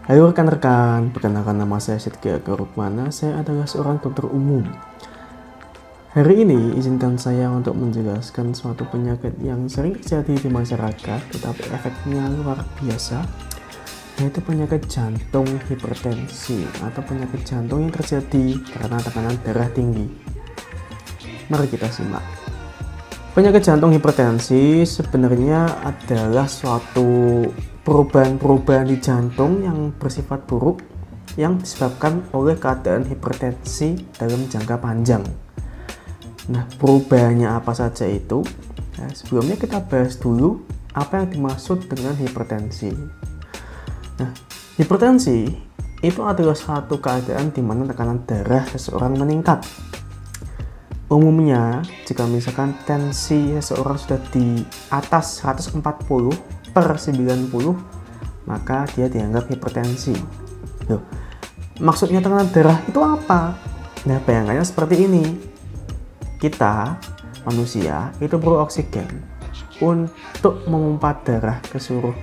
Hai rekan-rekan, perkenalkan nama saya Setia Rukmana, saya adalah seorang dokter umum. Hari ini izinkan saya untuk menjelaskan suatu penyakit yang sering terjadi di masyarakat tetapi efeknya luar biasa, yaitu penyakit jantung hipertensi atau penyakit jantung yang terjadi karena tekanan darah tinggi. Mari kita simak. Penyakit jantung hipertensi sebenarnya adalah suatu perubahan-perubahan di jantung yang bersifat buruk yang disebabkan oleh keadaan hipertensi dalam jangka panjang. Nah, perubahannya apa saja itu? Nah, sebelumnya kita bahas dulu apa yang dimaksud dengan hipertensi. Nah, hipertensi itu adalah suatu keadaan di mana tekanan darah seseorang meningkat. Umumnya, jika misalkan tensi seseorang sudah di atas 140/90, maka dia dianggap hipertensi. Loh, maksudnya tekanan darah itu apa? Nah, bayangannya seperti ini. Kita, manusia, itu perlu oksigen untuk memompa darah ke seluruh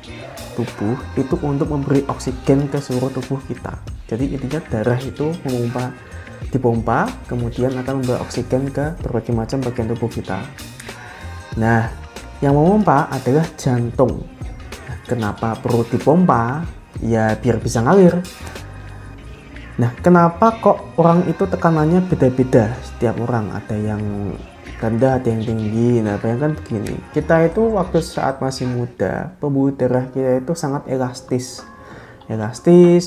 tubuh, itu untuk memberi oksigen ke seluruh tubuh kita. Jadi intinya darah itu dipompa, kemudian akan membawa oksigen ke berbagai macam bagian tubuh kita. Nah, yang memompa adalah jantung. Nah, kenapa perlu dipompa? Ya, biar bisa ngalir. Nah, kenapa kok orang itu tekanannya beda-beda setiap orang? Ada yang rendah, ada yang tinggi. Nah, bayangkan begini, kita itu waktu saat masih muda, pembuluh darah kita itu sangat elastis,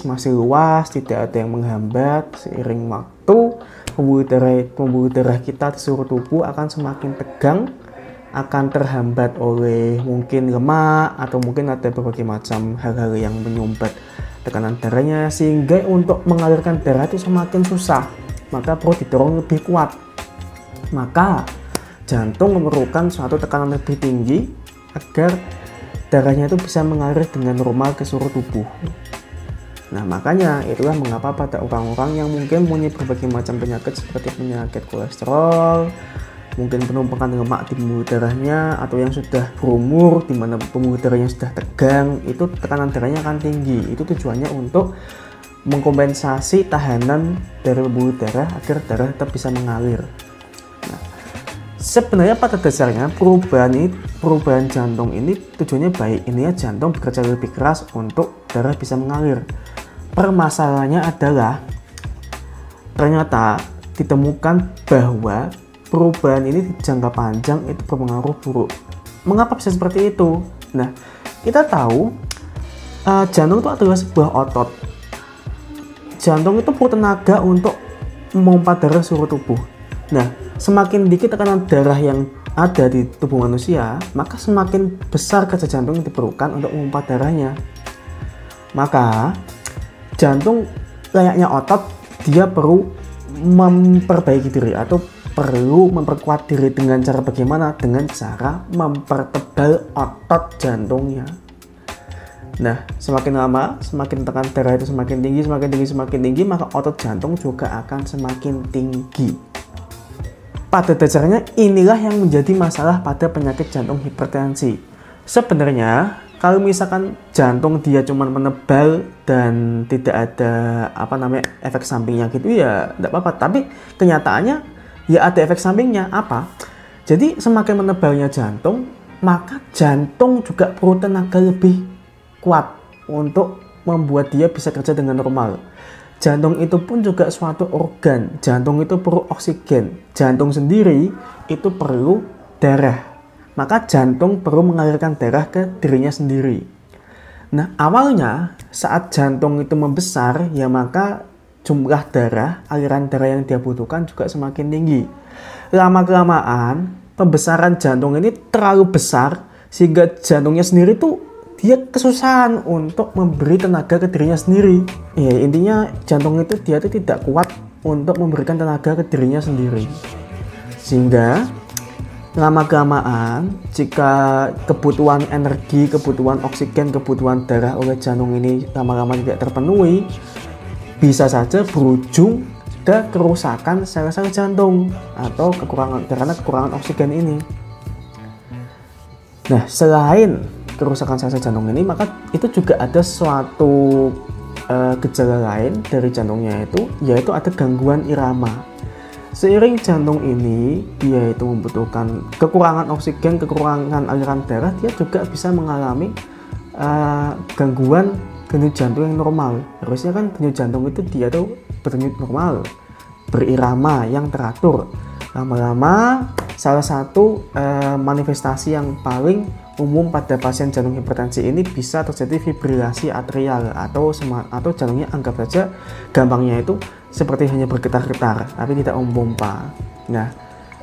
masih luas, tidak ada yang menghambat. Seiring waktu, pembuluh darah kita di seluruh tubuh akan semakin tegang, akan terhambat oleh mungkin lemak atau mungkin ada berbagai macam hal-hal yang menyumbat tekanan darahnya, sehingga untuk mengalirkan darah itu semakin susah, maka perlu didorong lebih kuat. Maka jantung memerlukan suatu tekanan lebih tinggi agar darahnya itu bisa mengalir dengan normal ke seluruh tubuh. Nah, makanya itulah mengapa pada orang-orang yang mungkin punya berbagai macam penyakit seperti penyakit kolesterol, mungkin penumpukan lemak di pembuluh darahnya, atau yang sudah berumur di mana pembuluh darahnya sudah tegang, itu tekanan darahnya akan tinggi. Itu tujuannya untuk mengkompensasi tahanan dari pembuluh darah agar darah tetap bisa mengalir. Nah, sebenarnya pada dasarnya perubahan jantung ini tujuannya baik. Ini ya, jantung bekerja lebih keras untuk darah bisa mengalir. Permasalahannya adalah ternyata ditemukan bahwa perubahan ini di jangka panjang itu berpengaruh buruk. Mengapa bisa seperti itu? Nah, kita tahu jantung itu adalah sebuah otot. Jantung itu perlu tenaga untuk memompa darah seluruh tubuh. Nah, semakin dikit tekanan darah yang ada di tubuh manusia, maka semakin besar kerja jantung yang diperlukan untuk memompa darahnya. Maka jantung layaknya otot, dia perlu memperbaiki diri atau perlu memperkuat diri dengan cara bagaimana? Dengan cara mempertebal otot jantungnya. Nah, semakin lama, semakin tekanan darah itu semakin tinggi, maka otot jantung juga akan semakin tinggi. Pada dasarnya inilah yang menjadi masalah pada penyakit jantung hipertensi. Sebenarnya kalau misalkan jantung dia cuma menebal dan tidak ada efek sampingnya gitu, ya tidak apa-apa. Tapi kenyataannya ya ada efek sampingnya. Apa? Jadi semakin menebalnya jantung, maka jantung juga perlu tenaga lebih kuat untuk membuat dia bisa kerja dengan normal. Jantung itu pun juga suatu organ. Jantung itu perlu oksigen. Jantung sendiri itu perlu darah. Maka jantung perlu mengalirkan darah ke dirinya sendiri. Nah, awalnya saat jantung itu membesar, ya maka jumlah darah, aliran darah yang dia butuhkan juga semakin tinggi. Lama-kelamaan, pembesaran jantung ini terlalu besar sehingga jantungnya sendiri tuh dia kesusahan untuk memberi tenaga ke dirinya sendiri. Ya, intinya jantung itu dia tuh tidak kuat untuk memberikan tenaga ke dirinya sendiri. Sehingga lama-kelamaan, jika kebutuhan energi, kebutuhan oksigen, kebutuhan darah oleh jantung ini lama-lama tidak terpenuhi, bisa saja berujung ke kerusakan sel-sel jantung atau karena kekurangan oksigen ini. Nah, selain kerusakan sel-sel jantung ini, maka itu juga ada suatu gejala lain dari jantungnya itu yaitu ada gangguan irama. Seiring jantung ini dia itu membutuhkan kekurangan oksigen, kekurangan aliran darah, dia juga bisa mengalami gangguan denyut jantung yang normal. Harusnya kan denyut jantung itu dia tuh berdenyut normal, berirama yang teratur. Lama-lama salah satu manifestasi yang paling umum pada pasien jantung hipertensi ini bisa terjadi fibrilasi atrial atau jantungnya anggap saja gampangnya itu seperti hanya bergetar-getar tapi tidak memompa. Nah,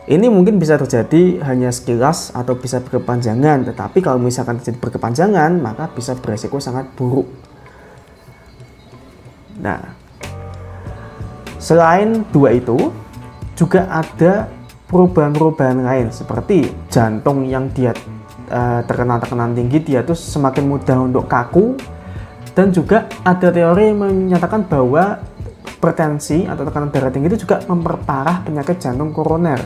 ini mungkin bisa terjadi hanya sekilas atau bisa berkepanjangan, tetapi kalau misalkan terjadi berkepanjangan maka bisa beresiko sangat buruk. Nah, selain dua itu juga ada perubahan-perubahan lain seperti jantung yang dia terkena tekanan tinggi dia tuh semakin mudah untuk kaku, dan juga ada teori yang menyatakan bahwa hipertensi atau tekanan darah tinggi itu juga memperparah penyakit jantung koroner.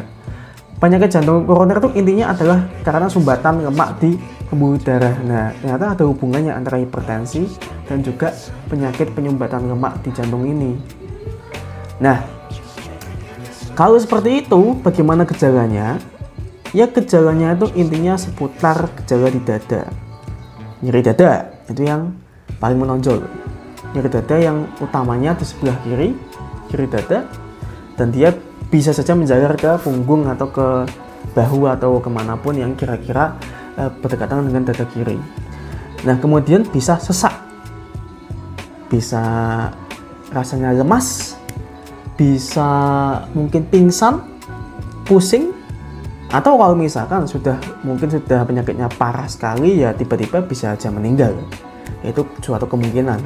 Penyakit jantung koroner itu intinya adalah karena sumbatan lemak di pembuluh darah. Nah, ternyata ada hubungannya antara hipertensi dan juga penyakit penyumbatan lemak di jantung ini. Nah, kalau seperti itu, bagaimana gejalanya? Ya, gejalanya itu intinya seputar gejala di dada. Nyeri dada, itu yang paling menonjol. Nyeri dada yang utamanya di sebelah kiri dada, dan dia bisa saja menjalar ke punggung atau ke bahu atau kemanapun yang kira-kira berdekatan dengan dada kiri. Nah, kemudian bisa sesak, bisa rasanya lemas, bisa mungkin pingsan, pusing, atau kalau misalkan sudah penyakitnya parah sekali ya tiba-tiba bisa aja meninggal. Itu suatu kemungkinan.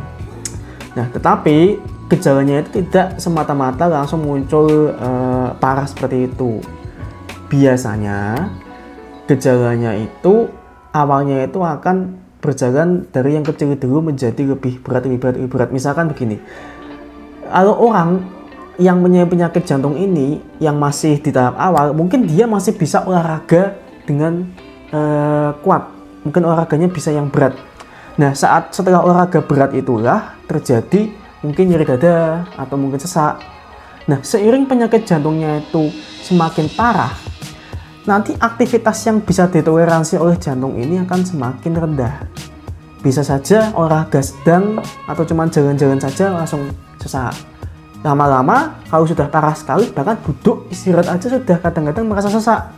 Nah, tetapi gejalanya itu tidak semata-mata langsung muncul parah seperti itu. Biasanya gejalanya itu awalnya itu akan berjalan dari yang kecil dulu menjadi lebih berat. Misalkan begini, kalau orang yang punya penyakit jantung ini yang masih di tahap awal, mungkin dia masih bisa olahraga dengan kuat, mungkin olahraganya bisa yang berat. Nah, setelah olahraga berat itulah terjadi mungkin nyeri dada atau mungkin sesak. Nah, seiring penyakit jantungnya itu semakin parah, nanti aktivitas yang bisa ditoleransi oleh jantung ini akan semakin rendah. Bisa saja olahraga sedang atau cuma jalan-jalan saja langsung sesak. Lama-lama kalau sudah parah sekali, bahkan duduk istirahat aja sudah kadang-kadang merasa sesak.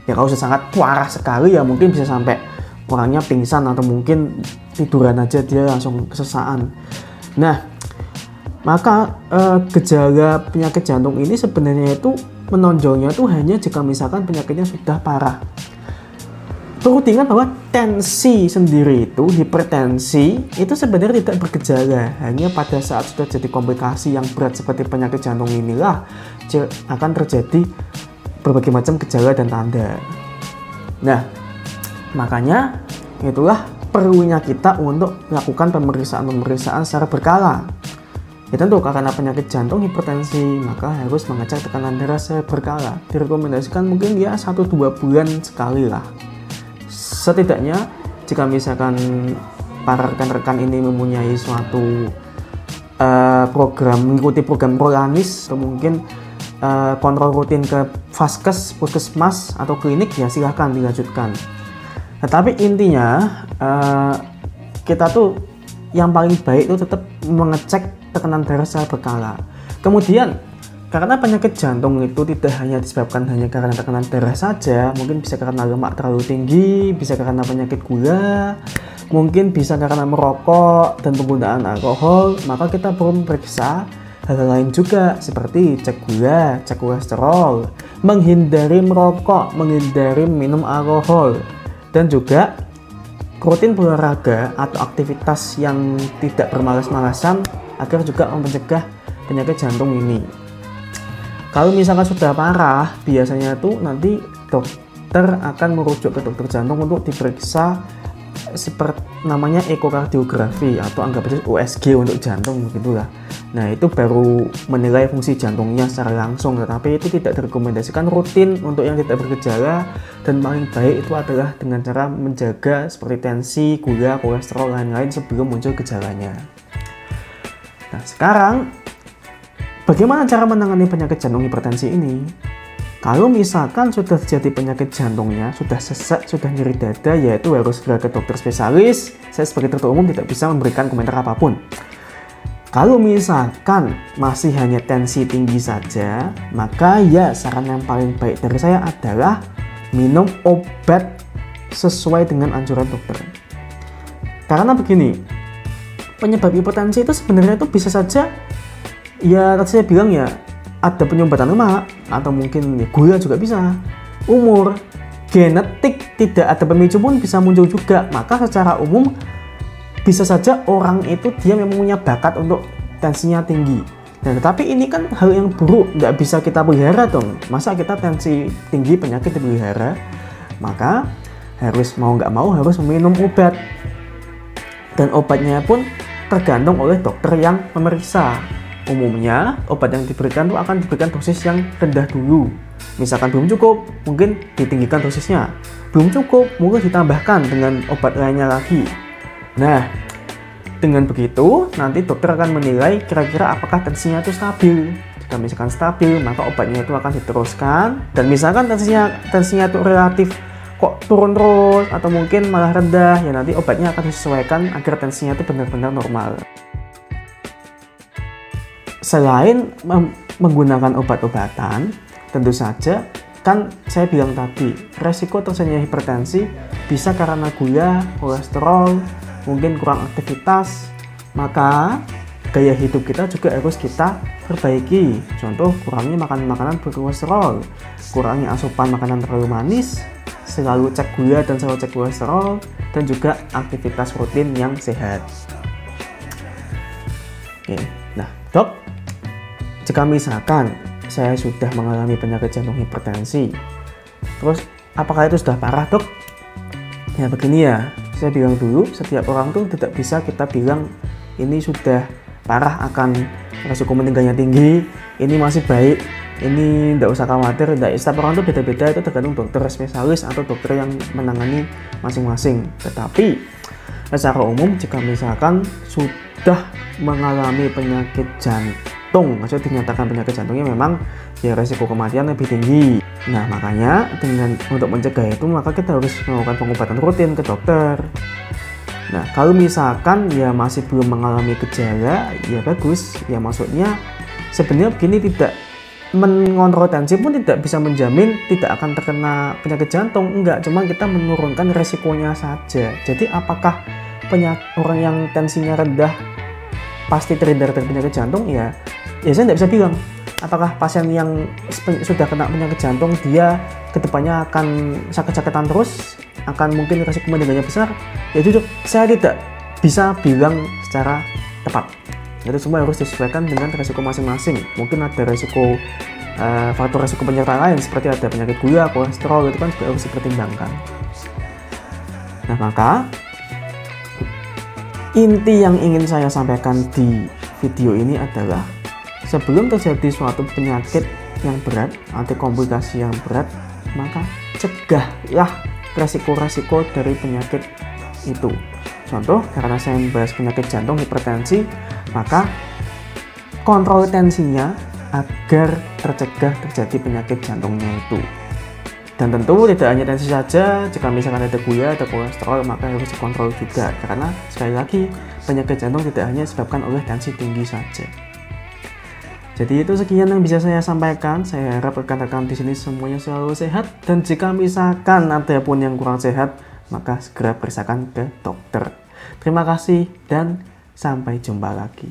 Ya kalau sudah sangat parah sekali ya mungkin bisa sampai orangnya pingsan atau mungkin tiduran aja dia langsung kesesaan. Nah, maka gejala penyakit jantung ini sebenarnya itu menonjolnya tuh hanya jika misalkan penyakitnya sudah parah. Perlu diingat bahwa tensi sendiri itu, hipertensi itu sebenarnya tidak bergejala. Hanya pada saat sudah jadi komplikasi yang berat seperti penyakit jantung inilah akan terjadi berbagai macam gejala dan tanda. Nah, makanya itulah perlunya kita untuk melakukan pemeriksaan secara berkala. Ya tentu karena penyakit jantung hipertensi maka harus mengecek tekanan darah secara berkala. Direkomendasikan mungkin ya 1-2 bulan sekali lah. Setidaknya jika misalkan para rekan-rekan ini mempunyai suatu mengikuti program Prolanis atau mungkin kontrol rutin ke Vaskes, puskesmas atau klinik, ya silahkan dilanjutkan. Nah, tapi intinya kita tuh yang paling baik itu tetap mengecek tekanan darah secara berkala. Kemudian karena penyakit jantung itu tidak hanya disebabkan hanya karena tekanan darah saja, mungkin bisa karena lemak terlalu tinggi, bisa karena penyakit gula, mungkin bisa karena merokok dan penggunaan alkohol, maka kita perlu memeriksa hal lain juga seperti cek gula, cek kolesterol, menghindari merokok, menghindari minum alkohol, dan juga rutin berolahraga atau aktivitas yang tidak bermalas-malasan agar juga mencegah penyakit jantung ini. Kalau misalkan sudah parah, biasanya tuh nanti dokter akan merujuk ke dokter jantung untuk diperiksa seperti namanya ekokardiografi atau anggap aja USG untuk jantung begitulah. Nah, itu baru menilai fungsi jantungnya secara langsung, tetapi itu tidak direkomendasikan rutin untuk yang tidak bergejala, dan paling baik itu adalah dengan cara menjaga seperti tensi, gula, kolesterol, lain-lain sebelum muncul gejalanya. Nah, sekarang bagaimana cara menangani penyakit jantung hipertensi ini? Kalau misalkan sudah terjadi penyakit jantungnya, sudah sesak, sudah nyeri dada, yaitu harus segera ke dokter spesialis. Saya sebagai dokter umum tidak bisa memberikan komentar apapun. Kalau misalkan masih hanya tensi tinggi saja, maka ya saran yang paling baik dari saya adalah minum obat sesuai dengan anjuran dokter. Karena begini, penyebab hipertensi itu sebenarnya itu bisa saja, ya tadi saya bilang ya, ada penyumbatan lemak, atau mungkin ya, gula juga bisa, umur, genetik, tidak ada pemicu pun bisa muncul juga. Maka secara umum bisa saja orang itu dia memang punya bakat untuk tensinya tinggi. Nah, tetapi ini kan hal yang buruk, nggak bisa kita pelihara dong. Masa kita tensi tinggi penyakit dipelihara? Maka harus mau nggak mau harus meminum obat. Dan obatnya pun tergantung oleh dokter yang memeriksa. Umumnya obat yang diberikan itu akan diberikan dosis yang rendah dulu. Misalkan belum cukup, mungkin ditinggikan dosisnya. Belum cukup, mungkin ditambahkan dengan obat lainnya lagi. Nah, dengan begitu nanti dokter akan menilai kira-kira apakah tensinya itu stabil. Jika misalkan stabil, maka obatnya itu akan diteruskan. Dan misalkan tensinya itu relatif kok turun terus atau mungkin malah rendah, ya nanti obatnya akan disesuaikan agar tensinya itu benar-benar normal. Selain menggunakan obat-obatan, tentu saja kan saya bilang tadi, resiko terjadinya hipertensi bisa karena gula, kolesterol, mungkin kurang aktivitas. Maka gaya hidup kita juga harus kita perbaiki. Contoh, kurangi makan makanan berkolesterol, kurangi asupan makanan terlalu manis, selalu cek gula dan selalu cek kolesterol, dan juga aktivitas rutin yang sehat. Oke, nah dok, jika misalkan saya sudah mengalami penyakit jantung hipertensi, terus apakah itu sudah parah dok? Ya begini ya, saya bilang dulu, setiap orang tuh tidak bisa kita bilang ini sudah parah akan resiko meninggalnya tinggi, ini masih baik, ini tidak usah khawatir. Setiap orang tuh beda-beda, itu tergantung dokter spesialis atau dokter yang menangani masing-masing. Tetapi secara umum jika misalkan sudah mengalami penyakit jantung, maksudnya dinyatakan penyakit jantungnya, memang ya resiko kematian lebih tinggi. Nah makanya untuk mencegah itu maka kita harus melakukan pengobatan rutin ke dokter. Nah kalau misalkan ya masih belum mengalami gejala, ya bagus. Ya maksudnya sebenarnya begini, tidak mengontrol tensi pun tidak bisa menjamin tidak akan terkena penyakit jantung. Enggak, cuma kita menurunkan resikonya saja. Jadi apakah orang yang tensinya rendah pasti terhindar dari penyakit jantung? Ya saya tidak bisa bilang. Apakah pasien yang sudah kena penyakit jantung dia kedepannya akan sakit-sakitan terus, akan mungkin resiko meninggalnya besar? Ya jujur saya tidak bisa bilang secara tepat. Itu semua harus disesuaikan dengan resiko masing-masing. Mungkin ada resiko faktor resiko penyerta lain seperti ada penyakit gula, kolesterol, itu kan juga harus dipertimbangkan. Nah maka inti yang ingin saya sampaikan di video ini adalah sebelum terjadi suatu penyakit yang berat atau komplikasi yang berat, maka cegahlah resiko-resiko dari penyakit itu. Contoh, karena saya membahas penyakit jantung hipertensi, maka kontrol tensinya agar tercegah terjadi penyakit jantungnya itu. Dan tentu tidak hanya tensi saja, jika misalkan ada gula, ada kolesterol, maka harus dikontrol juga. Karena sekali lagi, penyakit jantung tidak hanya disebabkan oleh tensi tinggi saja. Jadi itu sekian yang bisa saya sampaikan. Saya harap rekan-rekan di sini semuanya selalu sehat. Dan jika misalkan ada pun yang kurang sehat, maka segera periksakan ke dokter. Terima kasih dan sampai jumpa lagi.